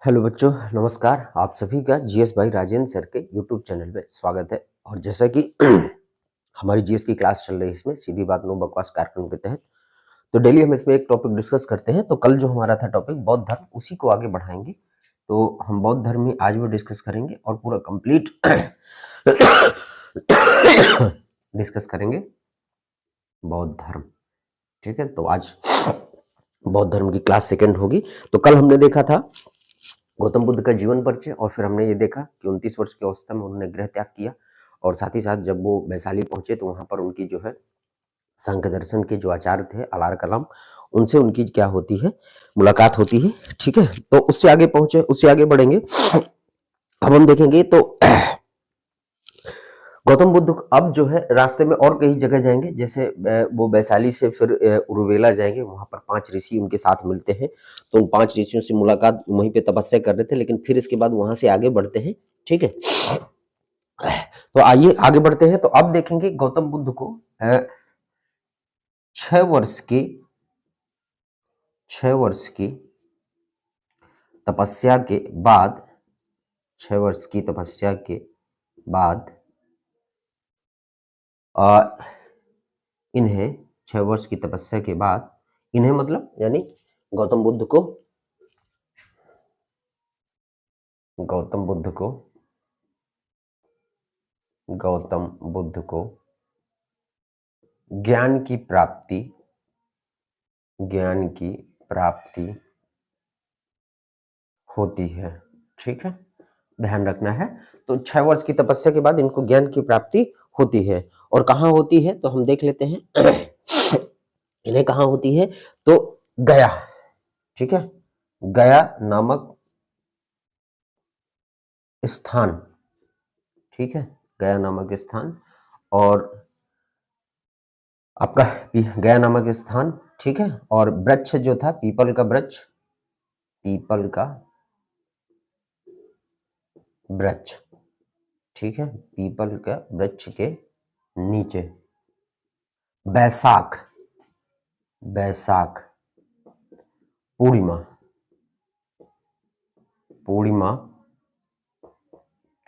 Hello बच्चों, नमस्कार। आप सभी का जीएस भाई राजेंद्र सर के यूट्यूब चैनल में स्वागत है। और जैसा कि हमारी जीएस की क्लास चल रही है, इसमें सीधी बात नो बकवास कार्यक्रम के तहत तो डेली हम इसमें एक टॉपिक डिस्कस करते हैं। तो कल जो हमारा था टॉपिक बौद्ध धर्म, उसी को आगे बढ़ाएंगे। तो हम बौद्ध धर्म में आज भी डिस्कस करेंगे और पूरा कंप्लीट डिस्कस करेंगे बौद्ध धर्म। ठीक है, तो आज बौद्ध धर्म की क्लास सेकेंड होगी। तो कल हमने देखा था गौतम बुद्ध का जीवन परिचय, और फिर हमने ये देखा कि 29 वर्ष की अवस्था में उन्होंने गृह त्याग किया, और साथ ही साथ जब वो वैशाली पहुंचे तो वहां पर उनकी जो है सांख्य दर्शन के जो आचार्य थे अलार कलाम, उनसे उनकी क्या होती है, मुलाकात होती है। ठीक है, तो उससे आगे पहुंचे, उससे आगे बढ़ेंगे। अब हम देखेंगे तो गौतम बुद्ध अब जो है रास्ते में और कई जगह जाएंगे, जैसे वो वैशाली से फिर उर्वेला जाएंगे, वहां पर 5 ऋषि उनके साथ मिलते हैं। तो उन 5 ऋषियों से मुलाकात, वहीं पे तपस्या कर रहे थे, लेकिन फिर इसके बाद वहां से आगे बढ़ते हैं। ठीक है, तो आइए आगे बढ़ते हैं। तो अब देखेंगे गौतम बुद्ध को 6 वर्ष की तपस्या के बाद, 6 वर्ष की तपस्या के बाद इन्हें 6 वर्ष की तपस्या के बाद इन्हें मतलब यानी गौतम बुद्ध को गौतम बुद्ध को ज्ञान की प्राप्ति होती है। ठीक है, ध्यान रखना है। तो 6 वर्ष की तपस्या के बाद इनको ज्ञान की प्राप्ति होती है, और कहाँ होती है तो हम देख लेते हैं। इन्हें कहाँ होती है तो गया। ठीक है, गया नामक स्थान। ठीक है, गया नामक स्थान, और आपका गया नामक स्थान। ठीक है, और वृक्ष जो था पीपल का वृक्ष। ठीक है, पीपल का वृक्ष के नीचे बैसाख पूर्णिमा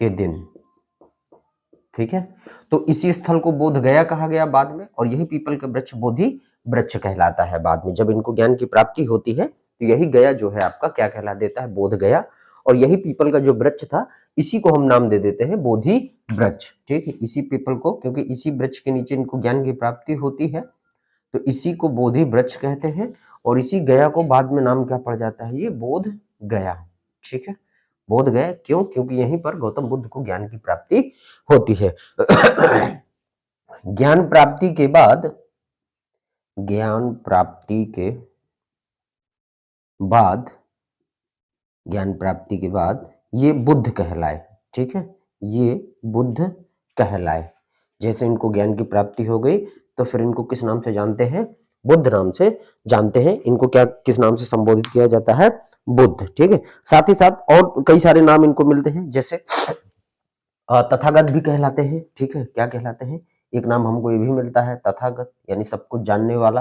के दिन। ठीक है, तो इसी स्थल को बोध गया कहा गया बाद में, और यही पीपल का वृक्ष बोधि वृक्ष कहलाता है बाद में। जब इनको ज्ञान की प्राप्ति होती है तो यही गया जो है आपका क्या कहला देता है, बोध गया। और यही पीपल का जो वृक्ष था, इसी को हम नाम दे देते हैं बोधि वृक्ष। ठीक है, इसी पीपल को, क्योंकि इसी वृक्ष के नीचे इनको ज्ञान की प्राप्ति होती है, तो इसी को बोधि वृक्ष कहते हैं। और इसी गया को बाद में नाम क्या पड़ जाता है, ये बोध गया। ठीक है, बोध गया क्यों, क्योंकि यहीं पर गौतम बुद्ध को ज्ञान की प्राप्ति होती है। ज्ञान प्राप्ति के बाद ये बुद्ध कहलाए। ठीक है, ये बुद्ध कहलाए। जैसे इनको ज्ञान की प्राप्ति हो गई तो फिर इनको किस नाम से जानते हैं, बुद्ध नाम से जानते हैं। इनको क्या किस नाम से संबोधित किया जाता है, बुद्ध। ठीक है, साथ ही साथ और कई सारे नाम इनको मिलते हैं, जैसे तथागत भी कहलाते हैं। ठीक है, क्या कहलाते हैं, एक नाम हमको ये भी मिलता है तथागत, यानी सब कुछ जानने वाला।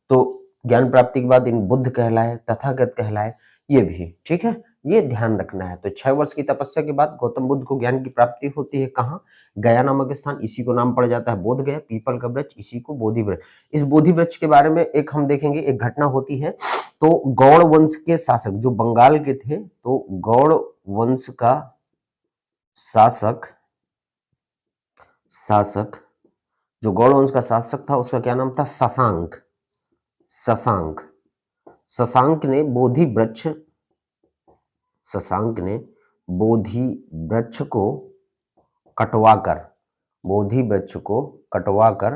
तो ज्ञान प्राप्ति के बाद इन बुद्ध कहलाए, तथागत कहलाए, ये भी। ठीक है, ये ध्यान रखना है। तो 6 वर्ष की तपस्या के बाद गौतम बुद्ध को ज्ञान की प्राप्ति होती है, कहाँ, गया नामक स्थान, इसी को नाम पड़ जाता है बोध गया। पीपल का वृक्ष, इसी को बोधि वृक्ष। इस बोधि वृक्ष के बारे में एक हम देखेंगे, एक घटना होती है। तो गौड़ वंश के शासक जो बंगाल के थे, तो गौड़ वंश का शासक जो गौड़ वंश का शासक था, उसका क्या नाम था, शशांक ने बोधि वृक्ष को कटवाकर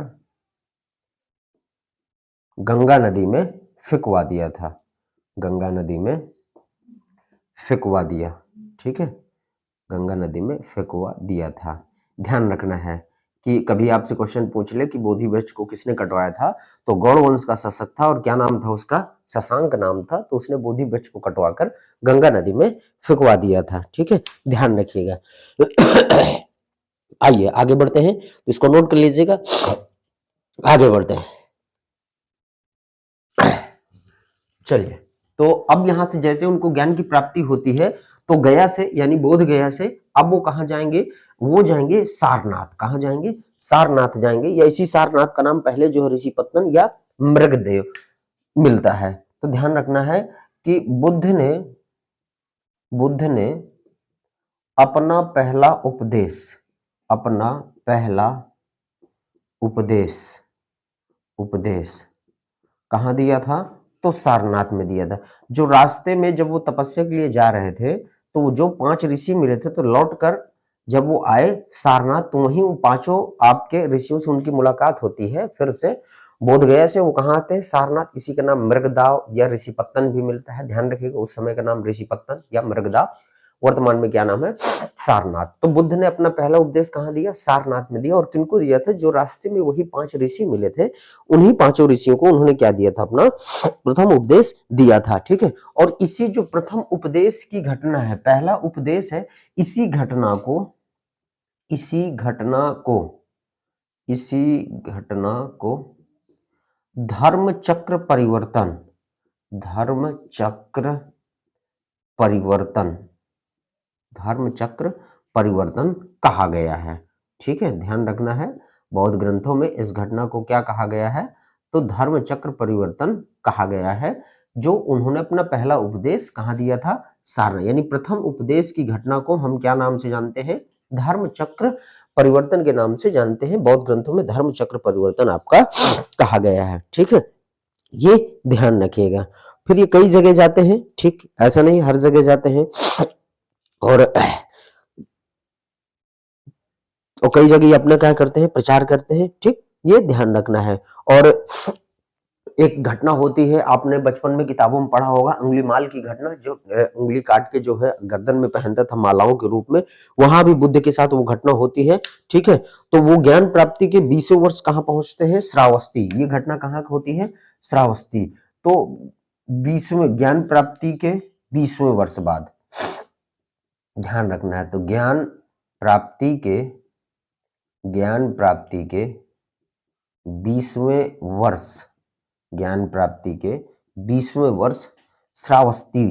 गंगा नदी में फेंकवा दिया था। ठीक है, गंगा नदी में फेंकवा दिया था। ध्यान रखना है कि कभी आपसे क्वेश्चन पूछ ले कि बोधि वृक्ष को किसने कटवाया था, तो गौड़ वंश का शासक था, और क्या नाम था उसका, शशांक नाम था। तो उसने बोधि वृक्ष को कटवाकर गंगा नदी में फेंकवा दिया था। ठीक है, ध्यान रखिएगा। आइए आगे बढ़ते हैं, तो इसको नोट कर लीजिएगा। आगे बढ़ते हैं, चलिए। तो अब यहां से जैसे उनको ज्ञान की प्राप्ति होती है तो गया से यानी बोध गया से अब वो कहां जाएंगे, वो जाएंगे सारनाथ। कहां जाएंगे, सारनाथ जाएंगे। या इसी सारनाथ का नाम पहले जो है ऋषिपत्तन या मृगदेव मिलता है। तो ध्यान रखना है कि बुद्ध ने अपना पहला उपदेश कहां दिया था, तो सारनाथ में दिया था। जो रास्ते में जब वो तपस्या के लिए जा रहे थे तो जो 5 ऋषि मिले थे, तो लौट कर जब वो आए सारनाथ तो वहीं वो पांचों आपके ऋषियों से उनकी मुलाकात होती है। फिर से बोध गया से वो कहाँ आते हैं, सारनाथ। इसी का नाम मृगदाव या ऋषिपत्तन भी मिलता है। ध्यान रखिएगा उस समय का नाम ऋषिपत्तन या मृगदाव, वर्तमान में क्या नाम है, सारनाथ। तो बुद्ध ने अपना पहला उपदेश कहाँ दिया, सारनाथ में दिया। और किनको दिया था, जो रास्ते में वही 5 ऋषि मिले थे, उन्हीं 5 ऋषियों को उन्होंने क्या दिया था, अपना प्रथम उपदेश दिया था। ठीक है। और इसी जो प्रथम उपदेश की घटना है, पहला उपदेश है, इसी घटना को धर्म चक्र परिवर्तन कहा गया है। ठीक है, ध्यान रखना है। बौद्ध ग्रंथों में इस घटना को क्या कहा गया है, तो धर्म चक्र परिवर्तन कहा गया है। जो उन्होंने अपना पहला उपदेश कहाँ दिया था, सारनाथ। यानी प्रथम उपदेश की घटना को हम क्या नाम से जानते हैं, धर्म चक्र परिवर्तन के नाम से जानते हैं। बौद्ध ग्रंथों में धर्म चक्र परिवर्तन आपका कहा गया है। ठीक है, ये ध्यान रखिएगा। फिर ये कई जगह जाते हैं, ठीक, ऐसा नहीं हर जगह जाते हैं। और कई जगह ये अपना क्या करते हैं, प्रचार करते हैं। ठीक, ये ध्यान रखना है। और एक घटना होती है, आपने बचपन में किताबों में पढ़ा होगा, अंगुलीमाल की घटना, जो उंगली काट के जो है गर्दन में पहनता था मालाओं के रूप में। वहां भी बुद्ध के साथ वो घटना होती है। ठीक है, तो वो ज्ञान प्राप्ति के 20वें वर्ष कहां पहुंचते हैं, श्रावस्ती। ये घटना कहां होती है, श्रावस्ती। तो 20वें ज्ञान प्राप्ति के 20वें वर्ष बाद, ध्यान रखना है। तो ज्ञान प्राप्ति के 20वें वर्ष, ज्ञान प्राप्ति के 20वें वर्ष श्रावस्ती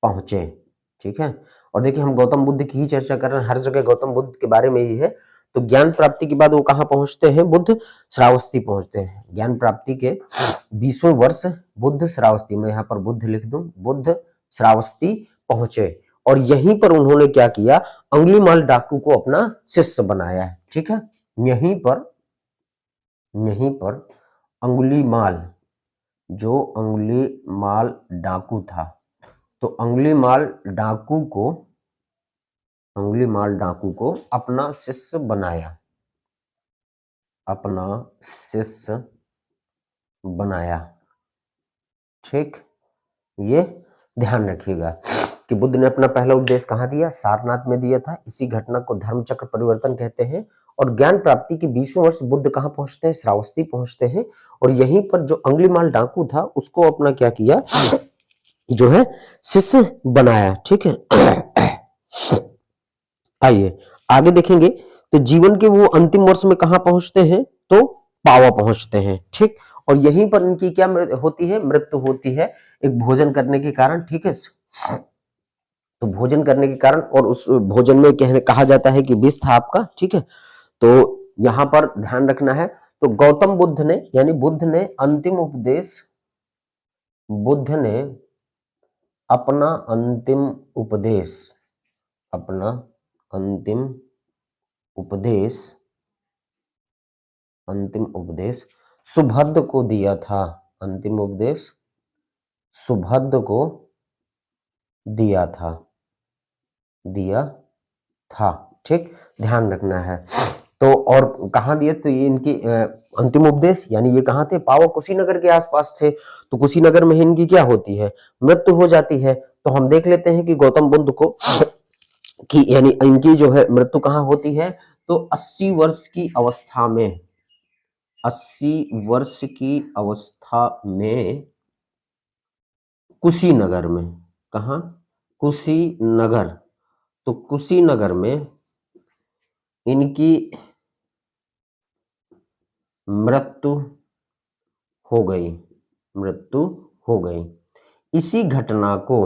पहुंचे। ठीक है, और देखिए हम गौतम बुद्ध की ही चर्चा कर रहे हैं, हर जगह गौतम बुद्ध के बारे में ही है। तो ज्ञान प्राप्ति के बाद वो कहां पहुंचते हैं, बुद्ध श्रावस्ती पहुंचते हैं। ज्ञान प्राप्ति के 20वें वर्ष बुद्ध श्रावस्ती, मैं यहाँ पर बुद्ध लिख दूं, बुद्ध श्रावस्ती पहुंचे। और यहीं पर उन्होंने क्या किया, अंगुलीमाल डाकू को अपना शिष्य बनाया है। ठीक है, यहीं पर अंगुलीमाल, जो अंगुलीमाल डाकू था, तो अंगुलीमाल डाकू को अपना शिष्य बनाया। ठीक, ये ध्यान रखिएगा कि बुद्ध ने अपना पहला उपदेश कहाँ दिया, सारनाथ में दिया था। इसी घटना को धर्म चक्र परिवर्तन कहते हैं। और ज्ञान प्राप्ति के 20वें वर्ष बुद्ध कहाँ पहुंचते हैं, श्रावस्ती पहुंचते हैं। और यहीं पर जो अंगुलीमाल डाकू था उसको अपना क्या किया, जो है शिष्य बनाया। ठीक है, आइए आगे देखेंगे। तो जीवन के वो अंतिम वर्ष में कहां पहुंचते हैं, तो पावा पहुंचते हैं। ठीक, और यहीं पर इनकी क्या होती है, मृत्यु होती है, एक भोजन करने के कारण। ठीक है, तो भोजन करने के कारण, और उस भोजन में कहा जाता है कि विष था आपका। ठीक है, तो यहां पर ध्यान रखना है। तो गौतम बुद्ध ने, यानी बुद्ध ने अंतिम उपदेश, बुद्ध ने अपना अंतिम उपदेश सुभद्र को दिया था। अंतिम उपदेश सुभद्र को दिया था। ठीक, ध्यान रखना है। तो और कहां दिए, तो ये इनकी अंतिम उपदेश, यानी ये कहां थे, पावा कुशीनगर के आसपास थे। तो कुशीनगर में इनकी क्या होती है, मृत्यु हो जाती है। तो हम देख लेते हैं कि गौतम बुद्ध को कि यानी इनकी जो है मृत्यु कहां होती है, तो 80 वर्ष की अवस्था में, 80 वर्ष की अवस्था में कुशीनगर में, कहा, कुशीनगर। तो कुशीनगर में इनकी मृत्यु हो गई। मृत्यु हो गई। इसी घटना को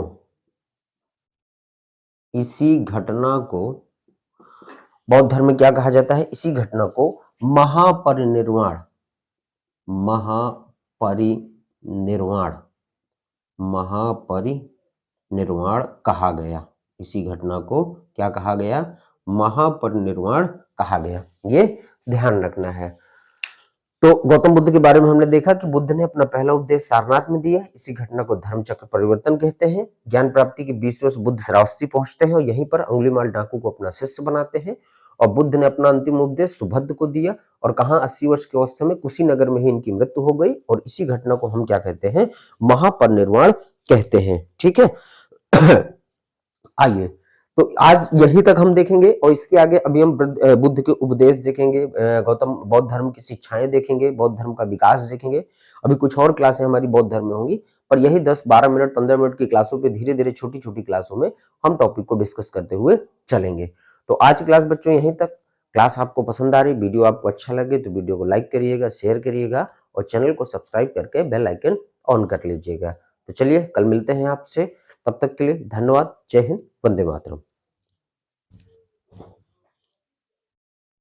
बौद्ध धर्म में क्या कहा जाता है? इसी घटना को महापरिनिर्वाण कहा गया। इसी घटना को क्या कहा गया? महापरिनिर्वाण कहा गया। ये ध्यान रखना है। तो गौतम बुद्ध के बारे में हमने देखा कि बुद्ध ने अपना पहला उपदेश सारनाथ में दिया। इसी घटना को धर्म चक्र परिवर्तन कहते हैं। ज्ञान प्राप्ति के 20 वर्ष बुद्ध श्रावस्ती पहुंचते हैं और यहीं पर अंगुलीमाल डाकू को अपना शिष्य बनाते हैं। और बुद्ध ने अपना अंतिम उपदेश सुभद्र को दिया और कहा 80 वर्ष के अवस्था में कुशीनगर में ही इनकी मृत्यु हो गई। और इसी घटना को हम क्या कहते हैं? महापरिनिर्वाण कहते हैं। ठीक है। आइए, तो आज यहीं तक हम देखेंगे और इसके आगे अभी हम बुद्ध के उपदेश देखेंगे, गौतम बौद्ध धर्म की शिक्षाएं देखेंगे, बौद्ध धर्म का विकास देखेंगे। अभी कुछ और क्लासें हमारी बौद्ध धर्म में होंगी, पर यही 10-12 मिनट 15 मिनट की क्लासों पे धीरे धीरे छोटी छोटी क्लासों में हम टॉपिक को डिस्कस करते हुए चलेंगे। तो आज की क्लास बच्चों यहीं तक। क्लास आपको पसंद आ रही, वीडियो आपको अच्छा लगे तो वीडियो को लाइक करिएगा, शेयर करिएगा और चैनल को सब्सक्राइब करके बेल आइकन ऑन कर लीजिएगा। तो चलिए कल मिलते हैं आपसे, तब तक के लिए धन्यवाद। जय हिंद, वंदे मातरम।